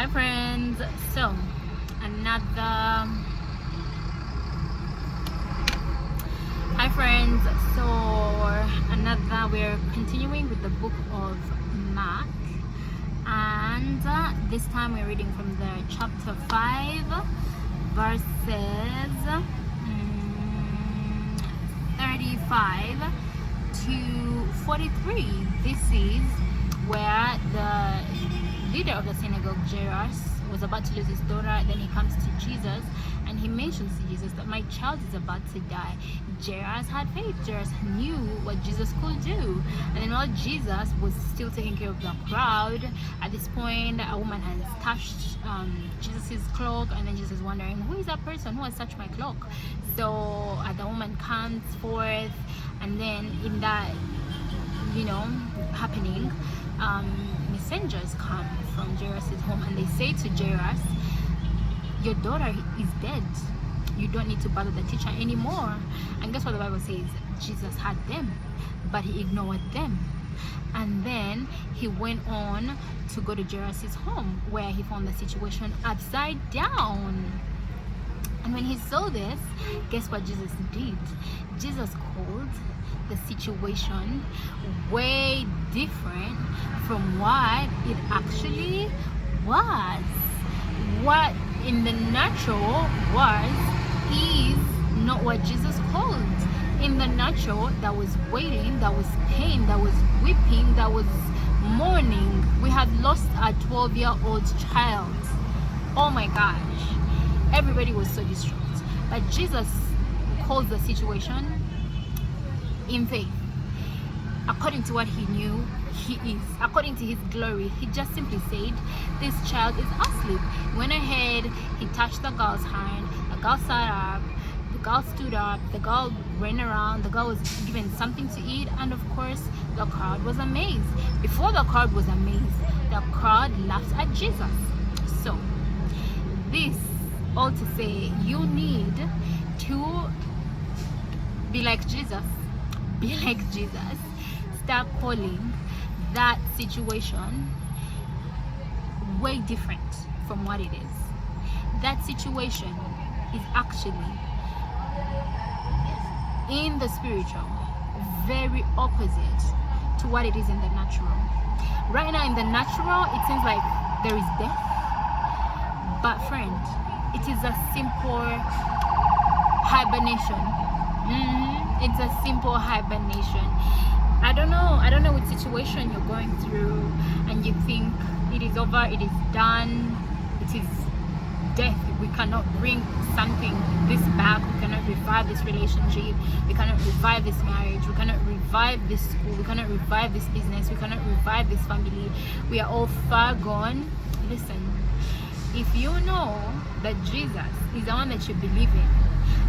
Hi friends, so another hi friends so we're continuing with the book of Mark, and this time we're reading from the chapter 5 verses 35 to 43. This is where the leader of the synagogue, Jairus, was about to lose his daughter. Then he comes to Jesus and he mentions to Jesus that my child is about to die. Jairus had faith. Jairus knew what Jesus could do. And then while Jesus was still taking care of the crowd, at this point a woman has touched Jesus's cloak, and then Jesus is wondering, who is that person who has touched my cloak? So the woman comes forth, and then in that happening, messengers come from Jairus' home, and they say to Jairus, your daughter is dead, you don't need to bother the teacher anymore. And guess what the Bible says? Jesus had them, but he ignored them. And then he went on to go to Jairus' home, where he found the situation upside down. And when he saw this, guess what Jesus did? Jesus called the situation way different from what it actually was. What in the natural is not what Jesus called. In the natural, that was wailing, that was pain, that was weeping, that was mourning. We had lost a 12-year-old child. Oh my gosh. Everybody was so distraught. But Jesus calls the situation in faith, according to what he knew he is, according to his glory. He just simply said, this child is asleep. He went ahead, he touched the girl's hand, the girl sat up, the girl stood up, the girl ran around, the girl was given something to eat, and of course the crowd was amazed. Before the crowd was amazed, the crowd laughed at Jesus. So this all to say, you need to be like Jesus. Be like Jesus. Start calling that situation way different from what it is. That situation is actually in the spiritual very opposite to what it is in the natural. Right now in the natural, it seems like there is death, but friend, it is a simple hibernation. It's a simple hibernation. I don't know which situation you're going through and you think it is over, it is done, it is death. We cannot bring something this back. We cannot revive this relationship. We cannot revive this marriage. We cannot revive this school. We cannot revive this business. We cannot revive this family. We are all far gone. Listen, if you know that Jesus is the one that you believe in,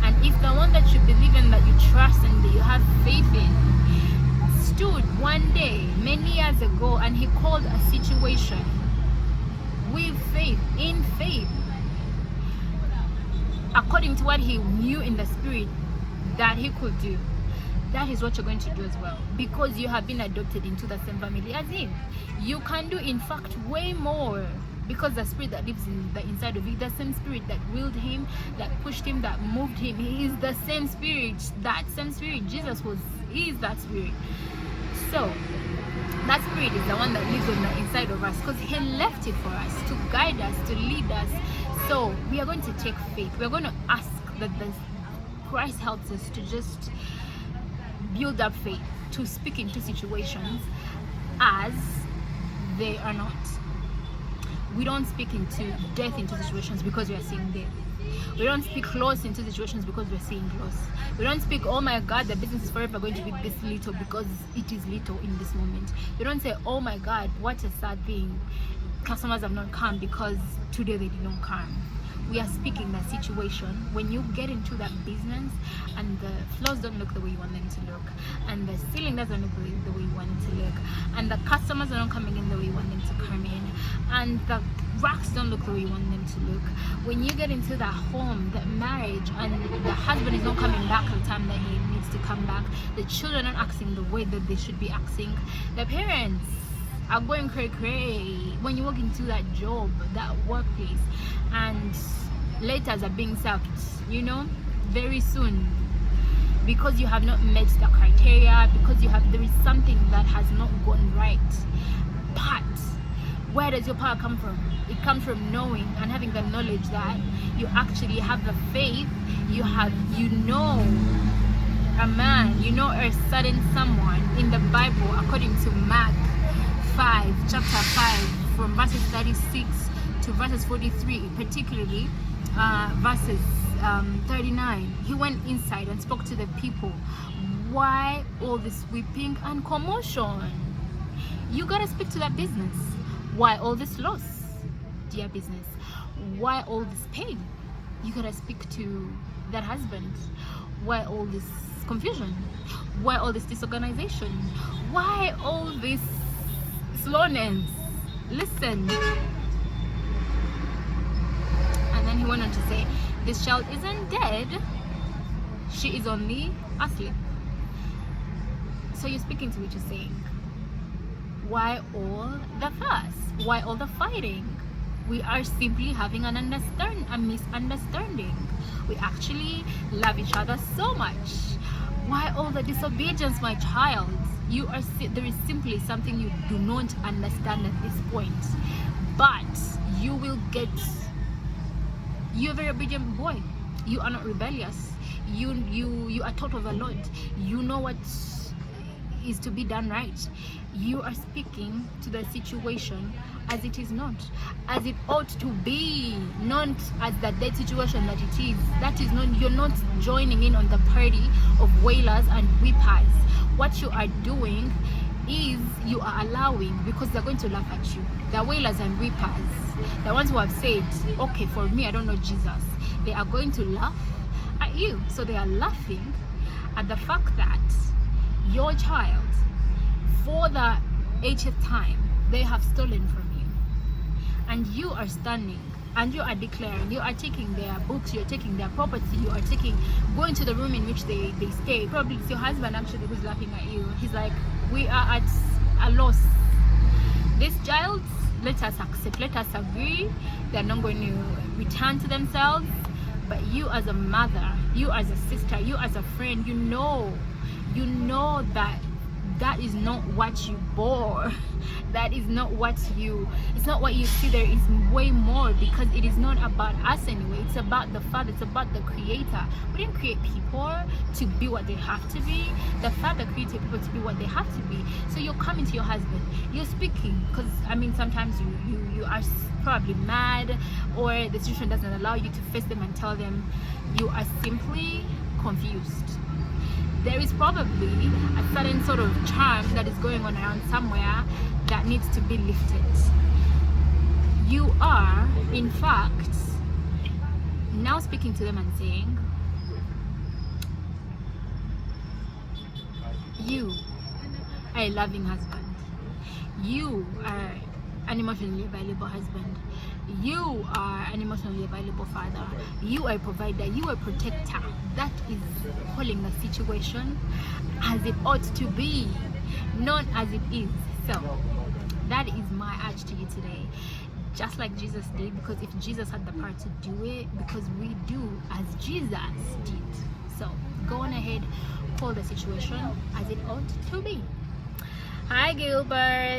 and if the one that you believe in, that you trust and that you have faith in, stood one day many years ago and he called a situation with faith, in faith, according to what he knew in the spirit that he could do, that is what you're going to do as well, because you have been adopted into the same family as him. You can do, in fact, way more, because the spirit that lives in the inside of you, the same spirit that willed him, that pushed him, that moved him, he is the same spirit. That same spirit, Jesus was, he is that spirit. So that spirit is the one that lives on the inside of us, because he left it for us to guide us, to lead us. So we are going to take faith. We are going to ask that Christ helps us to just build up faith, to speak into situations as they are not. We don't speak into death into situations because we are seeing death. We don't speak loss into situations because we're seeing loss. We don't speak, oh my God, the business is forever going to be this little, because it is little in this moment. We don't say, oh my God, what a sad thing, customers have not come because today they did not come. We are speaking the situation. When you get into that business and the floors don't look the way you want them to look, and the ceiling doesn't look the way you want it to look, and the customers are not coming in the way you want them to come in, and the racks don't look the way you want them to look. When you get into that home, that marriage, and the husband is not coming back at the time that he needs to come back, the children are not acting the way that they should be acting, the parents are going cray when you walk into that job, that workplace, and letters are being sacked, you know, very soon, because you have not met the criteria, because there is something that has not gone right. But where does your power come from? It comes from knowing and having the knowledge that you actually have the faith. You know a man, you know a certain someone in the Bible, according to Mark 5, chapter 5, from verses 36 to verses 43, particularly verses 39. He went inside and spoke to the people. Why all this weeping and commotion? You gotta speak to that business. Why all this loss, dear business? Why all this pain? You gotta speak to that husband. Why all this confusion? Why all this disorganization? Why all this slowness? Listen. And then he went on to say, this child isn't dead, she is only asleep. So you're speaking to what you're saying. Why all the fuss? Why all the fighting? We are simply having a misunderstanding. We actually love each other so much. Why all the disobedience, my child? There is simply something you do not understand at this point. But you will get. You're a very obedient boy. You are not rebellious. You are taught of the Lord. You know what is to be done right. You are speaking to the situation as it is not, as it ought to be, not as the dead situation that it is. That is not. You're not joining in on the party of wailers and weepers. What you are doing is you are allowing, because they're going to laugh at you. The wailers and weepers, the ones who have said, okay, for me, I don't know Jesus, they are going to laugh at you. So they are laughing at the fact that your child, for the 80th time, they have stolen from you. And you are standing and you are declaring, you are taking their books, you're taking their property, you are going to the room in which they stay. Probably it's your husband actually who's laughing at you. He's like, we are at a loss. This child, let us accept, let us agree, they're not going to return to themselves. But you as a mother, you as a sister, you as a friend, you know that is not what you bore. That is not it's not what you see. There is way more, because it is not about us anyway. It's about the Father, it's about the Creator. We didn't create people to be what they have to be. The Father created people to be what they have to be. So you're coming to your husband, you're speaking, because sometimes you are probably mad, or the situation doesn't allow you to face them and tell them. You are simply confused. There is probably a certain sort of charm that is going on around somewhere that needs to be lifted. You are, in fact, now speaking to them and saying, you are a loving husband. You are an emotionally available husband. You are an emotionally available father. You are a provider. You are a protector. That is calling the situation as it ought to be, not as it is. So that is my urge to you today. Just like Jesus did, because if Jesus had the power to do it, because we do as Jesus did. So go on ahead, call the situation as it ought to be. Hi, Gilbert.